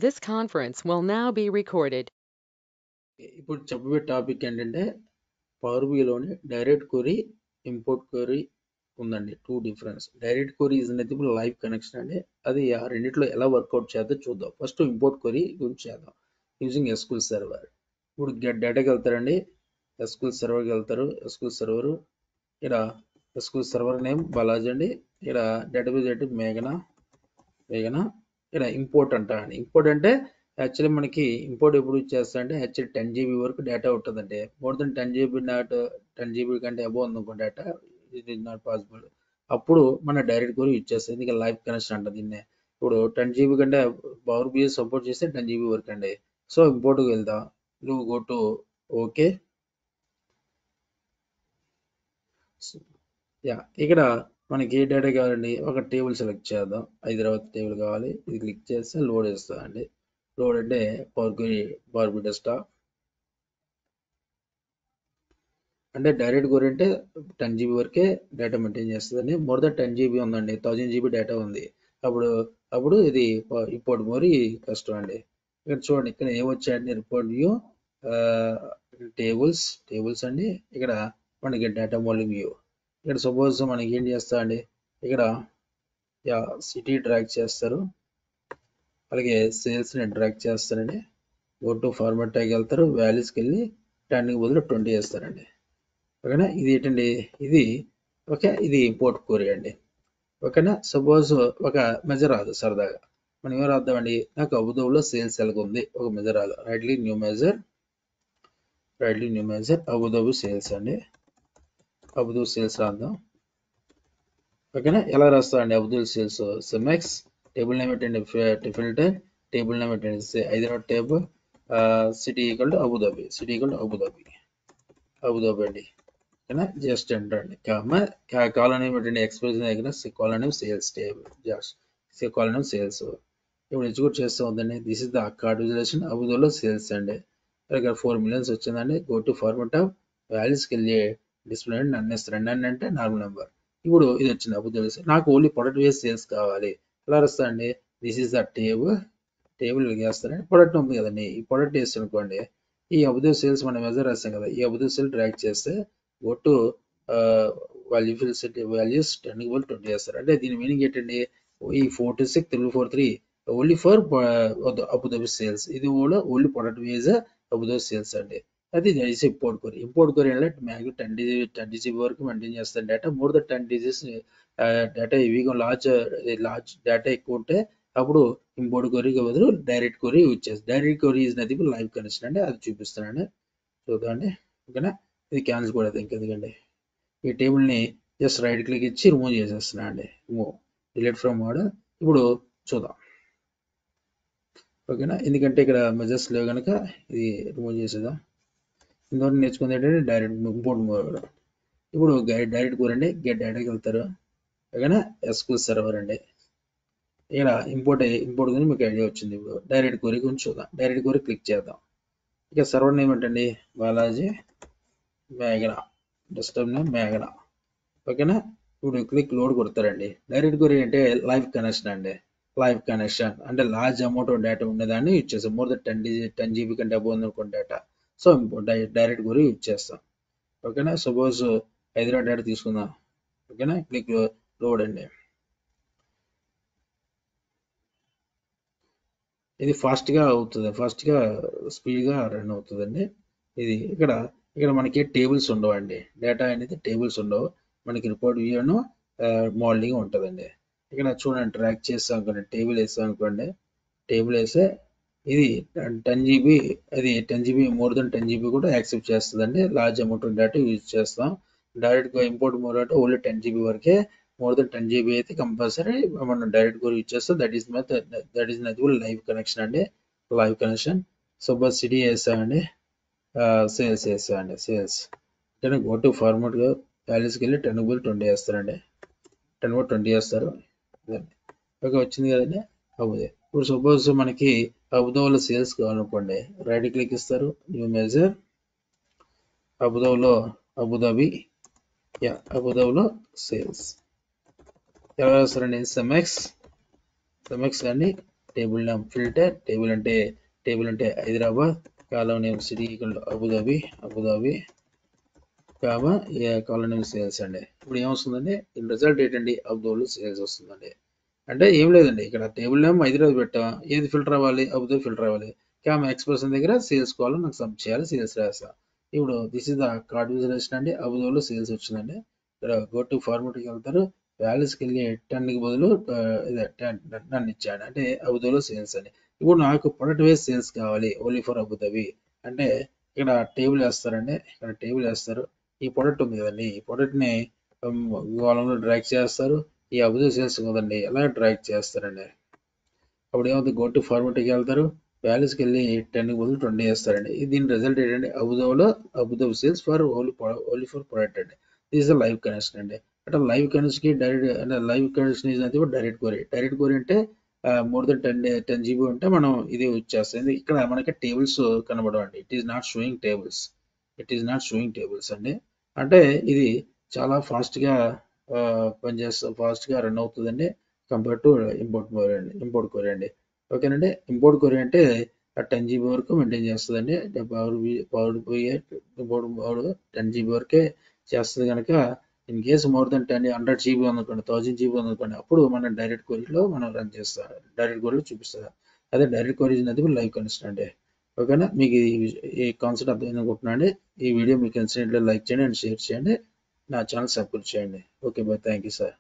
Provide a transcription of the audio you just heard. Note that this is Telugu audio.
This conference will now be recorded. ఇప్పుడు చెప్పబోయే టాపిక్ ఏంటంటే పవర్ బిలోని డైరెక్ట్ క్వరీ ఇంపోర్ట్ క్వరీ ఉందండి. Two difference. Direct query is అనేది ఇప్పుడు లైవ్ కనెక్షన్ అండి. అది ఆ రెండిట్లో ఎలా వర్కౌట్ చేద్దో చూద్దాం. ఫస్ట్ ఇంపోర్ట్ క్వరీ గురించి చేద్దాం యూజింగ్ ఎస్క్యూఎల్ సర్వర్. ఇప్పుడు గెట్ డేటాకి వెళ్తారండి, ఎస్క్యూఎల్ సర్వర్కి వెళ్తారు. ఎస్క్యూఎల్ సర్వర్ ఇక్కడ ఎస్క్యూఎల్ సర్వర్ నేమ్ బాలాజీ అండి. ఇక్కడ డేటాబేస్ అయితే మేఘన ఇక్కడ ఇంపోర్ట్ అంటారండి. ఇంపోర్ట్ అంటే యాక్చువల్లీ మనకి ఇంపోర్ట్ ఎప్పుడు చేస్తా అంటే యాక్చువల్లీ 10 GB వరకు డేటా ఉంటుందండి. మోర్ దెన్ 10 GB కంటే అబోవ్ ఉందనుకో డేటా, ఇది ఇస్ నాట్ పాసిబుల్. అప్పుడు మన డైరెక్ట్ కూడా యూజ్ చేస్తాం. ఎందుకంటే లైవ్ కనెక్షన్ అంట దీన్నే. ఇప్పుడు 10 GB కంటే పవర్ బిఐ సపోర్ట్ చేస్తే 10 GB వరకు అండి. సో ఇంపోర్ట్కి వెళ్దాం. నువ్వు గో టు ఓకే. యా, ఇక్కడ మనకి ఏ డేటా కావాలండి, ఒక టేబుల్ సెలెక్ట్ చేద్దాం. హైదరాబాద్ టేబుల్ కావాలి. ఇది క్లిక్ చేస్తే లోడ్ ఇస్తుందండి. లోడ్ అంటే పవర్ బి డెస్క్టాప్ అంటే డైరెక్ట్ క్వరీ అంటే 10 GB వరకే డేటా మెయింటైన్ చేస్తుందండి. మోర్ దెన్ 10 GB ఉందండి, 1000 GB డేటా ఉంది. అప్పుడు అప్పుడు ఇది ఇంపోర్ట్ మోరీ కష్టం అండి. ఇక్కడ చూడండి, ఇక్కడ ఏమొచ్చాయండి, రిపోర్ట్ వ్యూ, టేబుల్స్ అండి. ఇక్కడ మనకి డేటా మోడలింగ్ వ్యూ. ఇక్కడ సపోజ్ మనకి ఏం చేస్తా అండి, ఇక్కడ సిటీ డ్రాగ్ చేస్తారు, అలాగే సేల్స్ని డ్రాగ్ చేస్తారండి. గో టు ఫార్మాట్ ట్యాగ్ వెళ్తారు, వాల్యూస్కి వెళ్ళి 10కి బదులు 20 వేస్తారండి. ఓకేనా, ఇది ఏంటండి, ఇది ఓకే, ఇది ఇంపోర్ట్ క్వరీ అండి. ఓకేనా, సపోజ్ ఒక మెజర్ రాదు సరదాగా, మనం ఏం రాద్దామండి, నాకు అబుదాబిలో సేల్స్ ఎలాగ ఉంది ఒక మెజర్ రాదు. Rightly new measure Abu Dhabi sales అండి. అబుదాబి సేల్స్ రాద్దాం. ఓకేనా, ఎలా రాస్తా అండి అబుదాబి సేల్స్, సెమెక్స్ టేబుల్ నేమ్ ఏంటండి, ఫిల్టర్ టేబుల్ నేమ్ ఏంటండి, Hyderabad table, city equal to Abu Dhabi అండి. ఓకేనా, జస్ట్ ఎంటర్ అండి. కాలనీ ఏంటండి, ఎక్స్ప్రెషన్ దగ్గర కాలనీ సేల్స్ టేబుల్, జస్ట్ కాలనీ సేల్స్. ఇప్పుడు ఎగ్జిక్యూట్ చేస్తూ ఉందండి. This is the card visualization అబుదాబిలో సేల్స్ అండి. ఇక్కడ 4 million వచ్చిందండి. గో టు ఫార్మాట్ ఆఫ్ వాల్యూస్కి వెళ్ళి డిస్ప్లే నన్నేస్తారు. నన్ను అంటే నార్మల్ నెంబర్. ఇప్పుడు ఇది వచ్చింది అబుదాబి. నాకు ఓన్లీ ప్రొడక్ట్ వేస్ సేల్స్ కావాలి. ఎలా వస్తా అండి, దిస్ ఇస్ ద టేబుల్ వేస్తారండి. ప్రొడక్ట్ ఉంది కదండి, ఈ ప్రొడక్ట్ వేస్తాను అనుకోండి, ఈ అబుదాబి సేల్స్ మనం మెజర్ రాస్తాం కదా, ఈ అబుదాబి సేల్ డ్రాగ్ చేస్తే గో టు వాల్యూస్ 10 20 చేస్తారు. అంటే దీని మీనింగ్ ఏంటండి, ఈ 463 ఓన్లీ ఫర్ అబుదాబి సేల్స్. ఇది కూడా only product wise Abu Dhabi sales అండి. అది ఇంపోర్ట్ క్వరీ అంటే మ్యాక్సిమం 10 GB వరకు మెయింటైన్ చేస్తాను డేటా. మోర్ దన్ 10 DBs డేటా ఇవిగా లార్జ్ డేటా ఎక్కువ ఉంటే అప్పుడు ఇంపోర్ట్ క్వరీకి బదులు డైరెక్ట్ క్వరీ యూజ్ చేస్తాను. Direct query is nothing but live connection అండి, అది చూపిస్తానండి. చూద్దామండి. ఓకేనా, ఇది క్యాన్సిల్ కూడా ఎందుకండి, ఈ టేబుల్ని జస్ట్ రైట్ క్లిక్ ఇచ్చి రిమూవ్ చేసేస్తున్నా అండి. Delete from model. ఇప్పుడు చూద్దాం. ఓకేనా, ఎందుకంటే ఇక్కడ మెజర్స్ లేవు కనుక ఇది రిమూవ్ చేసేద్దాం. ఇందువరకు నేర్చుకుంది ఏంటంటే డైరెక్ట్ ఇంపోర్ట్ మోడ్. ఇప్పుడు డైరెక్ట్ క్వరీ అండి, గెట్ డేటాకి వెళ్తారు. ఓకేనా, ఎస్క్యూఎల్ సర్వర్ అండి. ఇక్కడ ఇంపోర్ట్ గురించి మీకు ఐడియా వచ్చింది. ఇప్పుడు డైరెక్ట్ క్వరీ గురించి చూద్దాం. డైరెక్ట్ క్వరీ క్లిక్ చేద్దాం. ఇక సర్వర్ నేమ్ ఏంటండి, బాలాజీ మేఘన, డెస్క్టాప్ నేమ్ మేఘన. ఓకేనా, ఇప్పుడు క్లిక్ లోడ్ కొడతారండి. డైరెక్ట్ క్వరీ అంటే లైవ్ కనెక్షన్ అండి. లైవ్ కనెక్షన్ అంటే లార్జ్ అమౌంట్ ఆఫ్ డేటా ఉండేదాన్ని యూజ్ చేస్తాం. మోర్ దెన్ 10 GB కంటే అబోవ్ అనుకున్న data. So direct query use చేస్తాం. ఓకేనా, సపోజ్ హైదరాబాద్ డేటా తీసుకుందాం. ఓకేనా, క్లిక్ లోడ్ అండి. ఇది ఫాస్ట్గా అవుతుంది, ఫాస్ట్గా స్పీడ్గా రన్ అవుతుందండి. ఇది ఇక్కడ మనకి టేబుల్స్ ఉండవండి, డేటా అనేది టేబుల్స్ ఉండవు. మనకి రిపోర్ట్ వ్యూను మోడలింగ్ ఉంటుందండి. ఇక్కడ చూడండి, ట్రాక్ చేస్తాం అనుకోండి, టేబుల్ వేస్తాం అనుకోండి, టేబుల్ వేస్తే ఇది 10 GB, అది 10 GB మోర్ దెన్ 10 GB కూడా యాక్సెప్ట్ చేస్తుందండి. Large amount of data use చేస్తాం. డైరెక్ట్గా ఇంపోర్ట్ మోడ్ అంటే ఓన్లీ 10 GB వరకే. మోర్ దెన్ 10 GB అయితే కంపల్సరీ మనం డైరెక్ట్ కూడా యూజ్ చేస్తాం. That is nothing live connection అండి, లైవ్ కనెక్షన్. సపోజ్ సిటీ వేస్తామండి, సేల్స్ వేస్తామండి, సేల్స్. అంటే గో టు ఫార్మాట్గా వాల్యూస్కి వెళ్ళి 10/20 వేస్తారండి. 10/20 వేస్తారు. ఓకే, వచ్చింది కదండి అబుదాబి. ఇప్పుడు సపోజ్ మనకి అబుదాబిలో సేల్స్ కావాలనుకోండి, రైట్ క్లిక్ ఇస్తారు, న్యూ మెజర్ అబుదాబి అబుదాబిలో సేల్స్. ఎలా వేస్తారండి, సెమెక్స్ అండి, టేబుల్ నేమ్ ఫిల్టర్, టేబుల్ అంటే హైదరాబాద్, కాలం నేమ్ సిటీ అబుదాబి, కాలం నేమ్ సేల్స్ అండి. ఇప్పుడు ఏమొస్తుందండి, రిజల్ట్ ఏంటండి, అబుదాబిలో సేల్స్ వస్తుందండి. అంటే ఏం లేదండి, ఇక్కడ టేబుల్ నేమ్ హైదరాబాద్ పెట్టాం, ఏది ఫిల్టర్ అవ్వాలి, అబుదాబి ఫిల్టర్ అవ్వాలి. క్యామ్ ఎక్స్ప్రెషన్ దగ్గర సేల్స్ కావాలి, నాకు సబ్ చేయాలి, సేల్స్ రాస్తా. ఇప్పుడు this is the card visualization అండి, అబుదాబిలో సేల్స్ వచ్చిందండి. ఇక్కడ గో టు ఫార్మాట్కి వెళ్తారు, వాల్యూస్కి వెళ్ళి 10కి బదులు ఇదే 10 ఇచ్చాడు, అంటే అబుదాబిలో సేల్స్ అండి. ఇప్పుడు నాకు ప్రొడక్ట్ వైజ్ సేల్స్ కావాలి, ఓన్లీ ఫర్ అబుదాబి అంటే ఇక్కడ టేబుల్ వేస్తారండి, ఇక్కడ టేబుల్ వేస్తారు. ఈ ప్రొడక్ట్ ఉంది కదండి, ఈ ప్రొడక్ట్ని గోళంలో డ్రాగ్ చేస్తారు. ఈ అబుదాబి సేల్స్ కదండి, ఎలా డ్రాగ్ చేస్తారండి. అప్పుడు ఏమవుతుంది, గో టు ఫార్మాట్కి వెళ్తారు, వాల్యూస్కి వెళ్ళి 10కి బదులు 20 వేస్తారండి. దీని రిజల్ట్ ఏంటంటే Abu Dhabi sales for only for product అండి. దిస్ ద లైవ్ కనెక్షన్ అండి. అంటే లైవ్ కనెక్షన్కి డైరెక్ట్, అంటే లైవ్ కనెక్షన్ ఈజ్ అంటే డైరెక్ట్ క్వరీ అంటే మోర్ దెన్ 10 GB ఉంటే మనం ఇది వచ్చేస్తుంది. ఇక్కడ మనకి టేబుల్స్ కనబడవండి, it is not showing tables అండి. అంటే ఇది చాలా ఫాస్ట్గా రన్ అవుతుందండి, కంపేర్ టు ఇంపోర్ట్ క్వరీ అండి. ఓకేనండి, ఇంపోర్ట్ క్వరీ అంటే 10 GB వరకు మెయింటైన్ చేస్తుందండి. ఇంపోర్ట్ 10 GB వరకే చేస్తుంది కనుక, in case more than 100 GB ఉందనుకోండి, 1000 GB ఉందనుకోండి, అప్పుడు మనం డైరెక్ట్ క్వరీలో మనం రన్ చేస్తాం, డైరెక్ట్ క్వరీలో చూపిస్తుంది. అదే డైరెక్ట్ క్వరీ అనేది లైవ్ కనెక్షన్ అండి. ఓకేనా, మీకు ఈ కాన్సెప్ట్ అర్థమైంది అనుకుంటున్నా అండి. ఈ వీడియో మీకు నచ్చినట్లయితే లైక్ చేయండి అండ్ షేర్ చేయండి, నా ఛానల్ సబ్స్క్రైబ్ చేయండి. Okay bye, thank you sir.